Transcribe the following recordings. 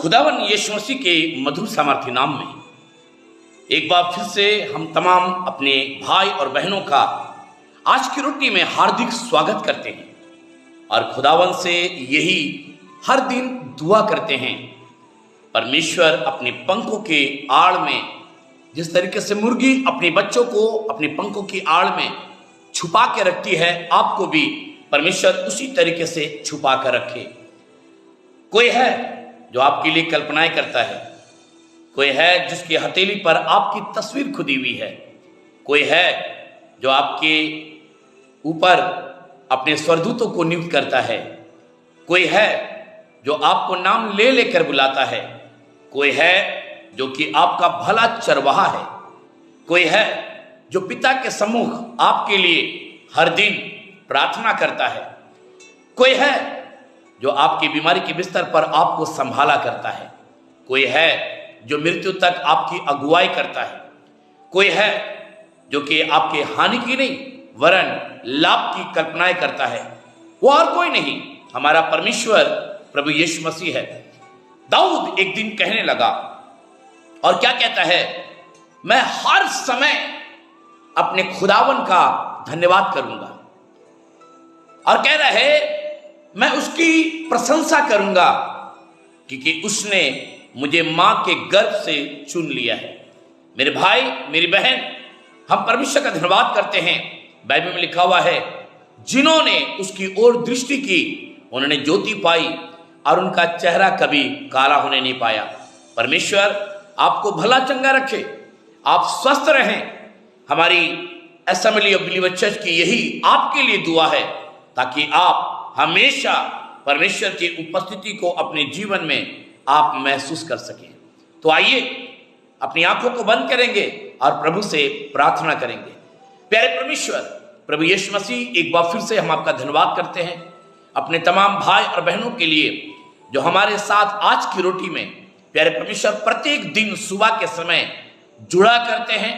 खुदावन यीशु मसीह के मधुर सामर्थ्य नाम में एक बार फिर से हम तमाम अपने भाई और बहनों का आज की रोटी में हार्दिक स्वागत करते हैं और खुदावन से यही हर दिन दुआ करते हैं। परमेश्वर अपने पंखों के आड़ में जिस तरीके से मुर्गी अपने बच्चों को अपने पंखों की आड़ में छुपा के रखती है, आपको भी परमेश्वर उसी तरीके से छुपा कर रखे। कोई है जो आपके लिए कल्पनाएं करता है, कोई है जिसकी हथेली पर आपकी तस्वीर खुदी हुई है, कोई है जो आपके ऊपर अपने स्वरदूतों को नियुक्त करता है, कोई है जो आपको नाम ले लेकर बुलाता है, कोई है जो कि आपका भला चरवाहा है, कोई है जो पिता के सम्मुख आपके लिए हर दिन प्रार्थना करता है, कोई है जो आपकी बीमारी के बिस्तर पर आपको संभाला करता है, कोई है जो मृत्यु तक आपकी अगुवाई करता है, कोई है जो कि आपके हानि की नहीं वरन लाभ की कल्पनाएं करता है। वो और कोई नहीं, हमारा परमेश्वर प्रभु यीशु मसीह है। दाऊद एक दिन कहने लगा और क्या कहता है, मैं हर समय अपने खुदावन का धन्यवाद करूंगा, और कह रहा है मैं उसकी प्रशंसा करूंगा क्योंकि उसने मुझे मां के गर्भ से चुन लिया है। मेरे भाई मेरी बहन, हम परमेश्वर का धन्यवाद करते हैं। बाइबल में लिखा हुआ है, जिन्होंने उसकी ओर दृष्टि की उन्होंने ज्योति पाई और उनका चेहरा कभी काला होने नहीं पाया। परमेश्वर आपको भला चंगा रखे, आप स्वस्थ रहें। हमारी असेंबली ऑफ बिलीवर चर्च की यही आपके लिए दुआ है ताकि आप हमेशा परमेश्वर की उपस्थिति को अपने जीवन में आप महसूस कर सकें। तो आइए अपनी आंखों को बंद करेंगे और प्रभु से प्रार्थना करेंगे। प्यारे परमेश्वर प्रभु यीशु मसीह, एक बार फिर से हम आपका धन्यवाद करते हैं अपने तमाम भाई और बहनों के लिए जो हमारे साथ आज की रोटी में प्यारे परमेश्वर प्रत्येक दिन सुबह के समय जुड़ा करते हैं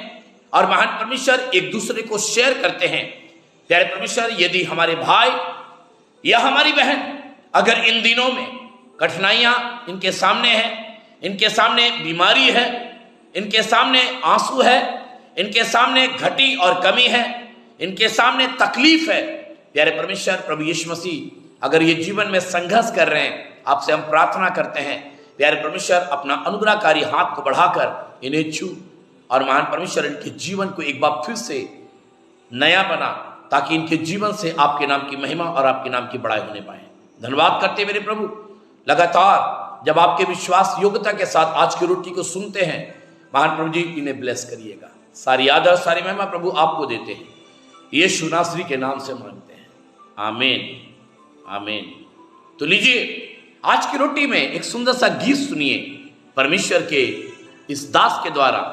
और महान परमेश्वर एक दूसरे को शेयर करते हैं। प्यारे परमेश्वर, यदि हमारे भाई या हमारी बहन अगर इन दिनों में कठिनाइयां इनके सामने है, इनके सामने बीमारी है, इनके सामने आंसू है, इनके सामने घटी और कमी है, इनके सामने तकलीफ है, प्यारे परमेश्वर प्रभु यीशु मसीह अगर ये जीवन में संघर्ष कर रहे हैं, आपसे हम प्रार्थना करते हैं प्यारे परमेश्वर अपना अनुग्रहकारी हाथ को बढ़ाकर इन्हें छू और महान परमेश्वर इनके जीवन को एक बार फिर से नया बना ताकि इनके जीवन से आपके नाम की महिमा और आपके नाम की बड़ाई होने पाए। धन्यवाद करते मेरे प्रभु, लगातार जब आपके विश्वास योग्यता के साथ आज की रोटी को सुनते हैं, महान प्रभु जी इन्हें ब्लेस करिएगा। सारी आदर सारी महिमा प्रभु आपको देते हैं, यीशु नासरी के नाम से मांगते हैं, आमीन आमीन। तो लीजिए आज की रोटी में एक सुंदर सा गीत सुनिए परमेश्वर के इस दास के द्वारा।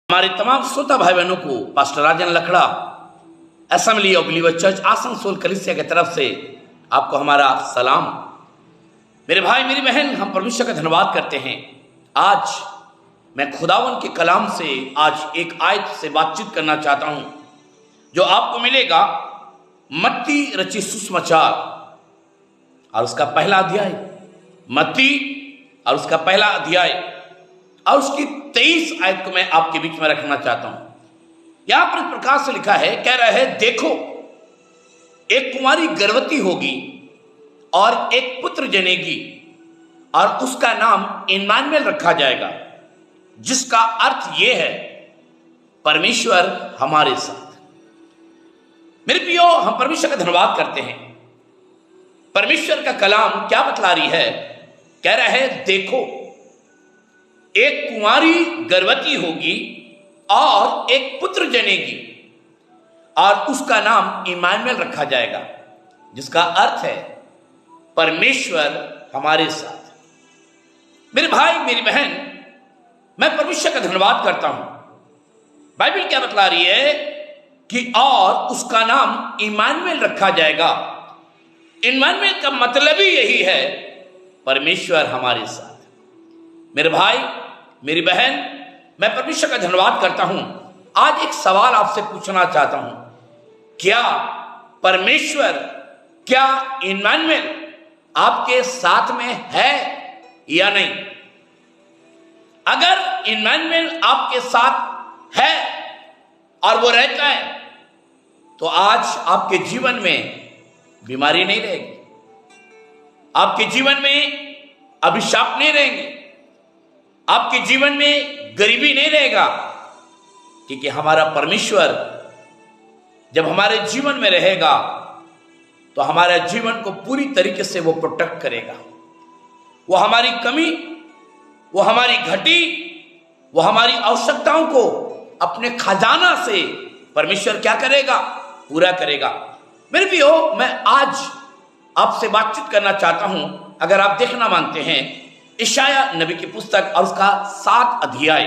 हमारे तमाम श्रोता भाई बहनों को pastor Rajan Lakra assembly of believer church Asansol कलीसिया की तरफ से आपको हमारा सलाम। मेरे भाई मेरी बहन, हम परमेश्वर का धन्यवाद करते हैं। आज मैं खुदावन के कलाम से आज एक आयत से बातचीत करना चाहता हूं जो आपको मिलेगा मत्ती रचित सुसमाचार और उसका पहला अध्याय, मत्ती और उसका पहला अध्याय और उसकी 23 आयत को मैं आपके बीच में रखना चाहता हूं। यहां पर इस प्रकार से लिखा है, कह रहा है, देखो एक कुंवारी गर्भवती होगी और एक पुत्र जनेगी और उसका नाम इम्मानुएल रखा जाएगा, जिसका अर्थ यह है परमेश्वर हमारे साथ। मेरे प्रियो, हम परमेश्वर का धन्यवाद करते हैं। परमेश्वर का कलाम क्या बतला रही है? कह रहा है, देखो एक कुंवारी गर्भवती होगी और एक पुत्र जनेगी और उसका नाम इम्मानुएल रखा जाएगा, जिसका अर्थ है परमेश्वर हमारे साथ। मेरे भाई मेरी बहन, मैं परमेश्वर का धन्यवाद करता हूं। बाइबल क्या बतला रही है कि और उसका नाम इम्मानुएल रखा जाएगा। इम्मानुएल का मतलब ही यही है परमेश्वर हमारे साथ। मेरे भाई मेरी बहन, मैं परमेश्वर का धन्यवाद करता हूं। आज एक सवाल आपसे पूछना चाहता हूं, क्या परमेश्वर, क्या इम्मानुएल आपके साथ में है या नहीं? अगर इम्मानुएल आपके साथ है और वो रहता है तो आज आपके जीवन में बीमारी नहीं रहेगी, आपके जीवन में अभिशाप नहीं रहेंगे, आपके जीवन में गरीबी नहीं रहेगा, क्योंकि हमारा परमेश्वर जब हमारे जीवन में रहेगा तो हमारे जीवन को पूरी तरीके से वो प्रोटेक्ट करेगा। वो हमारी कमी, वो हमारी घटी, वो हमारी आवश्यकताओं को अपने खजाना से परमेश्वर क्या करेगा? पूरा करेगा। मेरे प्रियो, मैं आज आपसे बातचीत करना चाहता हूं। अगर आप देखना मानते हैं, यशाया नबी की पुस्तक और उसका 7 अध्याय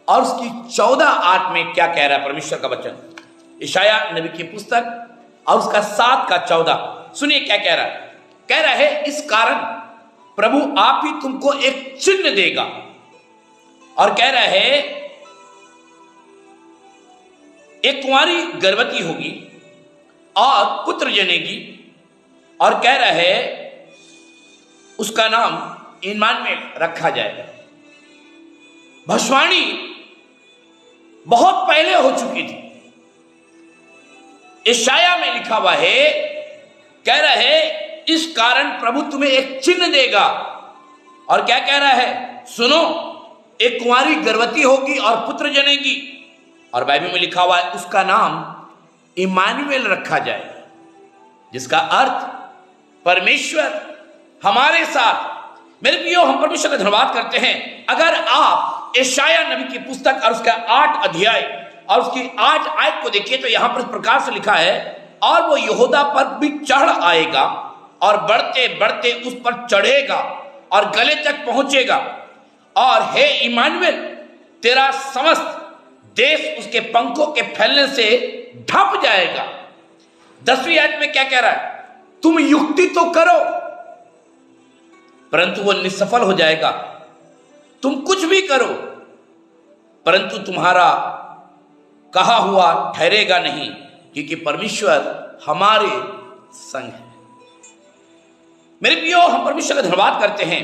और उसकी 14:8 में क्या कह रहा है परमेश्वर का वचन। यशाया नबी की पुस्तक और उसका 7 का 14, सुनिए क्या कह रहा है। कह रहा है, इस कारण प्रभु आप ही तुमको एक चिन्ह देगा, और कह रहा है एक कुंवारी गर्भवती होगी और पुत्र जनेगी, और कह रहा है उसका नाम इम्मानुएल रखा जाएगा। भविष्यवाणी बहुत पहले हो चुकी थी। यशाया में लिखा हुआ है, कह रहा है इस कारण प्रभु तुम्हें एक चिन्ह देगा, और क्या कह रहा है? सुनो, एक कुंवारी गर्भवती होगी और पुत्र जनेगी, और बाइबल में लिखा हुआ है उसका नाम इम्मानुएल रखा जाएगा, जिसका अर्थ परमेश्वर हमारे साथ। मेरे प्रियो, हम परमेश्वर का धन्यवाद करते हैं। अगर आप यशाया नबी की पुस्तक और उसका 8 अध्याय और उसकी 8 आयत को देखिए तो यहां पर इस प्रकार से लिखा है, और वो यहूदा पर भी चढ़ आएगा और बढ़ते बढ़ते उस पर चढ़ेगा और गले तक पहुंचेगा, और हे इम्मानुएल, तेरा समस्त देश उसके पंखों के फैलने से ढप जाएगा। 10वीं आयत में क्या कह रहा है? तुम युक्ति तो करो परंतु वो निसफल हो जाएगा। तुम कुछ भी करो परंतु तुम्हारा कहा हुआ ठहरेगा नहीं, क्योंकि परमेश्वर हमारे संग है। मेरे प्रियो, हम परमेश्वर का धन्यवाद करते हैं।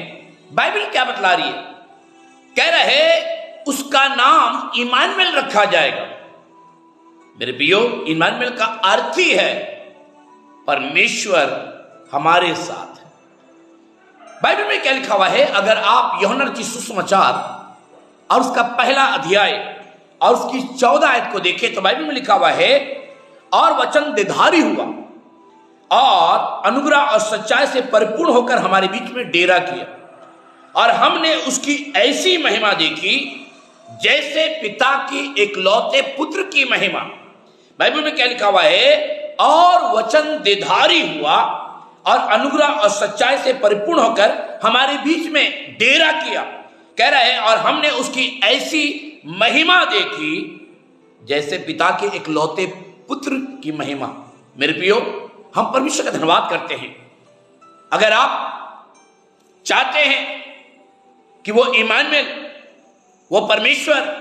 बाइबल क्या बतला रही है? कह रहा है उसका नाम इम्मानुएल रखा जाएगा। मेरे प्रियो, इम्मानुएल का अर्थ ही है परमेश्वर हमारे साथ। बाइबल में क्या लिखा हुआ है? अगर आप यूहन्ना रचित सुसमाचार और उसका पहला अध्याय और उसकी 14 आयत को देखें तो बाइबल में लिखा हुआ है, और वचन देहधारी हुआ और अनुग्रह और सच्चाई से परिपूर्ण होकर हमारे बीच में डेरा किया, और हमने उसकी ऐसी महिमा देखी जैसे पिता की एकलौते पुत्र की महिमा। बाइबल में क्या लिखा हुआ है? और वचन देहधारी हुआ और अनुग्रह और सच्चाई से परिपूर्ण होकर हमारे बीच में डेरा किया। कह रहा है और हमने उसकी ऐसी महिमा देखी जैसे पिता के इकलौते पुत्र की महिमा। मेरे प्रियो, हम परमेश्वर का धन्यवाद करते हैं। अगर आप चाहते हैं कि वो इम्मानुएल, वो परमेश्वर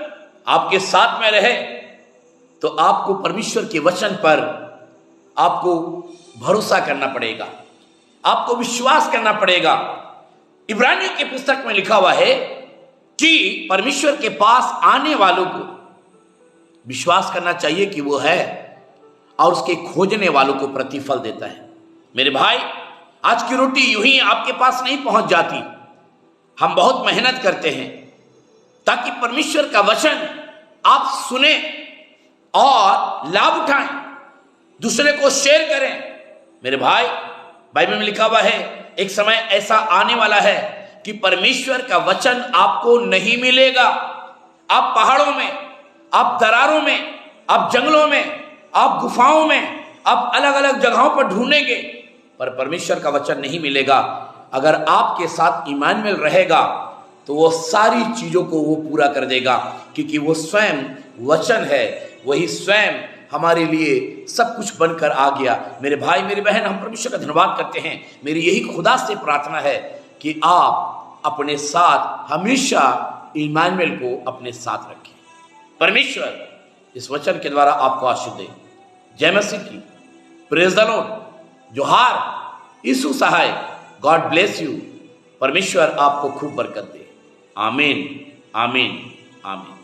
आपके साथ में रहे, तो आपको परमेश्वर के वचन पर आपको भरोसा करना पड़ेगा, आपको विश्वास करना पड़ेगा। इब्रानियों की पुस्तक में लिखा हुआ है कि परमेश्वर के पास आने वालों को विश्वास करना चाहिए कि वो है, और उसके खोजने वालों को प्रतिफल देता है। मेरे भाई, आज की रोटी यूं ही आपके पास नहीं पहुंच जाती। हम बहुत मेहनत करते हैं ताकि परमेश्वर का वचन आप सुने और लाभ उठाएं, दूसरे को शेयर करें। मेरे भाई, बाइबल में लिखा हुआ है एक समय ऐसा आने वाला है कि परमेश्वर का वचन आपको नहीं मिलेगा। आप पहाड़ों में, आप दरारों में, आप जंगलों में, आप गुफाओं में, आप अलग अलग जगहों पर ढूंढेंगे, पर परमेश्वर का वचन नहीं मिलेगा। अगर आपके साथ इम्मानुएल रहेगा तो वो सारी चीजों को वो पूरा कर देगा, क्योंकि वो स्वयं वचन है, वही स्वयं हमारे लिए सब कुछ बनकर आ गया। मेरे भाई, मेरी बहन, हम परमेश्वर का धन्यवाद करते हैं। मेरी यही खुदा से प्रार्थना है कि आप अपने साथ हमेशा इम्मानुएल को अपने साथ रखें। परमेश्वर इस वचन के द्वारा आपको आशीष दे। जय मसीह की। Praise the lord. जोहार। यीशु सहाय। God bless you. परमेश्वर आपको खूब बरकत दे। आमीन, आमीन, आमीन।